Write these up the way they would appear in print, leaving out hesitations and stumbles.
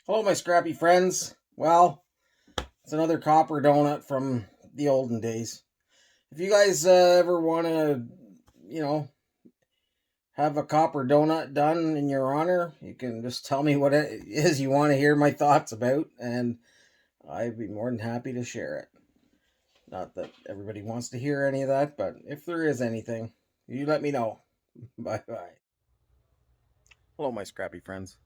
Hello, my scrappy friends. Well, it's another copper donut from the olden days. If you guys ever want to, you know, have a copper donut done in your honor, you can just tell me what it is you want to hear my thoughts about, and I'd be more than happy to share it. Not that everybody wants to hear any of that, but if there is anything, you let me know. Bye bye. Hello, my scrappy friends.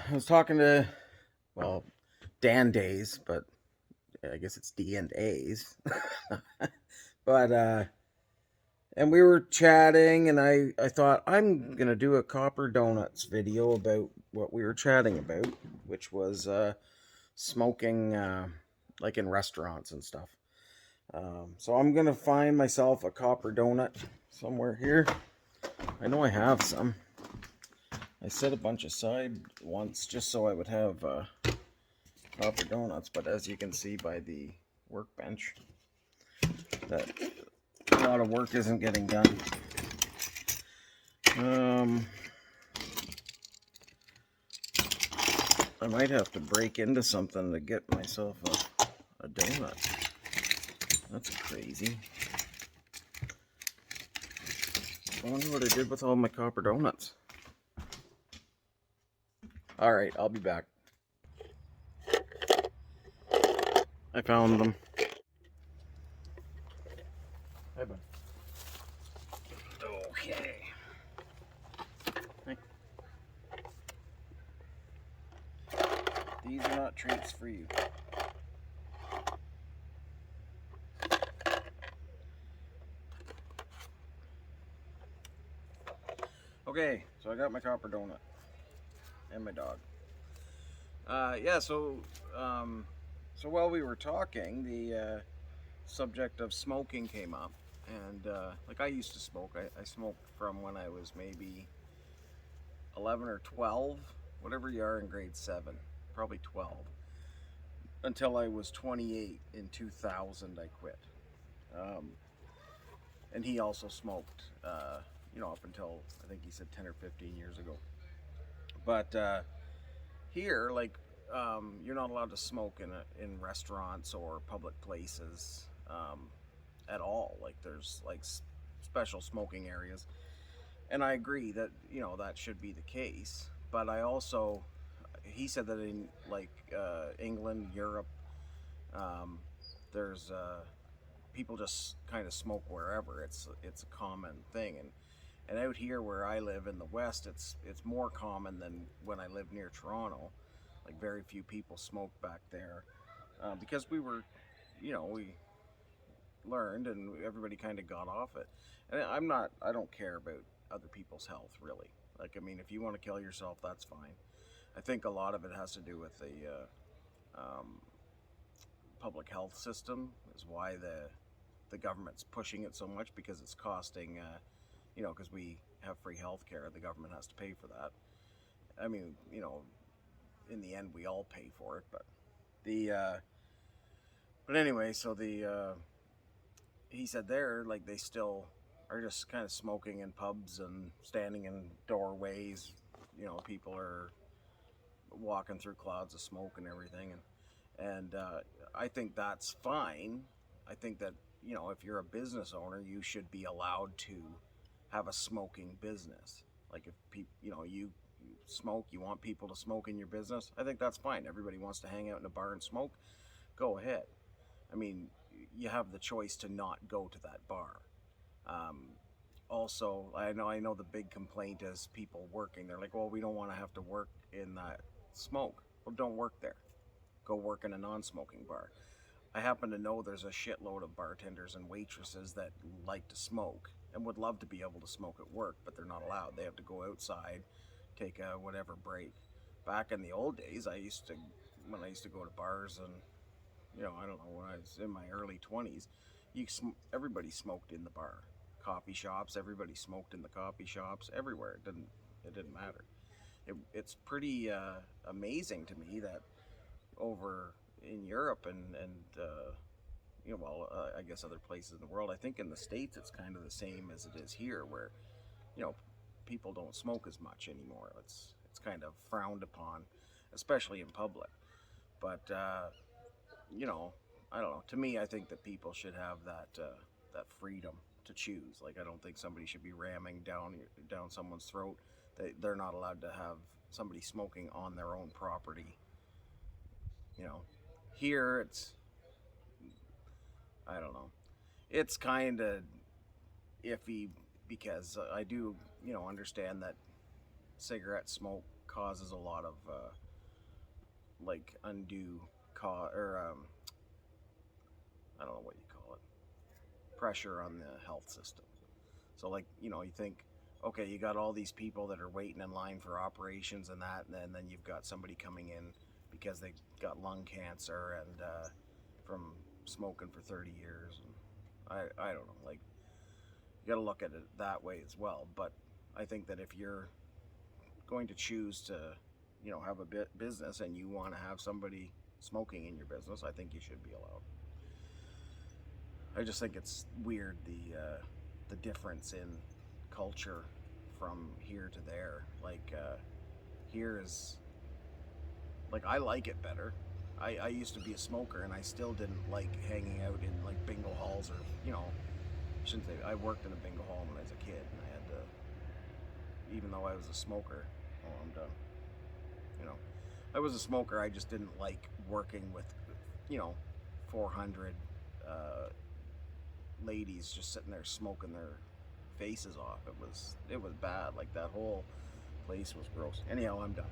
I was talking to, well, Dan Days, but I guess it's D and A's. But and we were chatting, and I thought I'm gonna do a copper donuts video about what we were chatting about, which was smoking, like in restaurants and stuff. So I'm gonna find myself a copper donut somewhere here. I know I have some. I set a bunch aside once just so I would have copper donuts, but as you can see by the workbench, that a lot of work isn't getting done. I might have to break into something to get myself a donut. That's crazy. I wonder what I did with all my copper donuts. Alright, I'll be back. I found them. Hi, bud. Okay. Hi. These are not treats for you. Okay, so I got my copper donut and my dog. Yeah, so while we were talking, the subject of smoking came up, and like I used to smoke. I smoked from when I was maybe 11 or 12, whatever you are in grade 7, probably 12, until I was 28 in 2000. I quit. Um, and he also smoked, up until I think he said 10 or 15 years ago. But here, like, you're not allowed to smoke in restaurants or public places at all. Like, there's like special smoking areas, and I agree that that should be the case. But I also, he said that in like England, Europe, um, there's people just kind of smoke wherever. It's a common thing, and out here where I live in the West, it's more common than when I lived near Toronto. Like very few people smoke back there because we learned and everybody kind of got off it. And I don't care about other people's health really. Like I mean, if you want to kill yourself, that's fine. I think a lot of it has to do with the public health system is why the government's pushing it so much because it's costing because we have free health care, the government has to pay for that. I mean, in the end we all pay for it, the but anyway, so the he said there like they still are just kind of smoking in pubs and standing in doorways. People are walking through clouds of smoke and everything, and I think that's fine. I think that if you're a business owner, you should be allowed to have a smoking business. Like if people, you smoke, you want people to smoke in your business. I think that's fine. Everybody wants to hang out in a bar and smoke. Go ahead. I mean, you have the choice to not go to that bar. Um, Also, I know the big complaint is people working. They're like, well, we don't want to have to work in that smoke. Well, don't work there. Go work in a non-smoking bar. I happen to know there's a shitload of bartenders and waitresses that like to smoke and would love to be able to smoke at work, but they're not allowed. They have to go outside, take a whatever break. Back in the old days, when I used to go to bars and I don't know, when I was in my early 20s, everybody smoked in the bar. Coffee shops, everybody smoked in the coffee shops, everywhere. It didn't matter. It's pretty amazing to me that over in Europe and I guess other places in the world. I think in the States it's kind of the same as it is here, where you know people don't smoke as much anymore. It's kind of frowned upon, especially in public. But you know, I don't know. To me, I think that people should have that freedom to choose. Like, I don't think somebody should be ramming down someone's throat. They're not allowed to have somebody smoking on their own property. You know, here it's, I don't know. It's kind of iffy because I do, understand that cigarette smoke causes a lot of like undue or I don't know what you call it, pressure on the health system. So, like, you think, okay, you got all these people that are waiting in line for operations and that, and then you've got somebody coming in because they got lung cancer and from smoking for 30 years. And I don't know, like, you got to look at it that way as well. But I think that if you're going to choose to, have a business and you want to have somebody smoking in your business, I think you should be allowed. I just think it's weird the difference in culture from here to there. Like, here is, like, I like it better. I used to be a smoker and I still didn't like hanging out in like bingo halls, or I shouldn't say, I worked in a bingo hall when I was a kid, and I had to, even though I was a smoker, oh, I'm done. I was a smoker. I just didn't like working with 400 ladies just sitting there smoking their faces off. It was bad. Like, that whole place was gross. Anyhow, I'm done.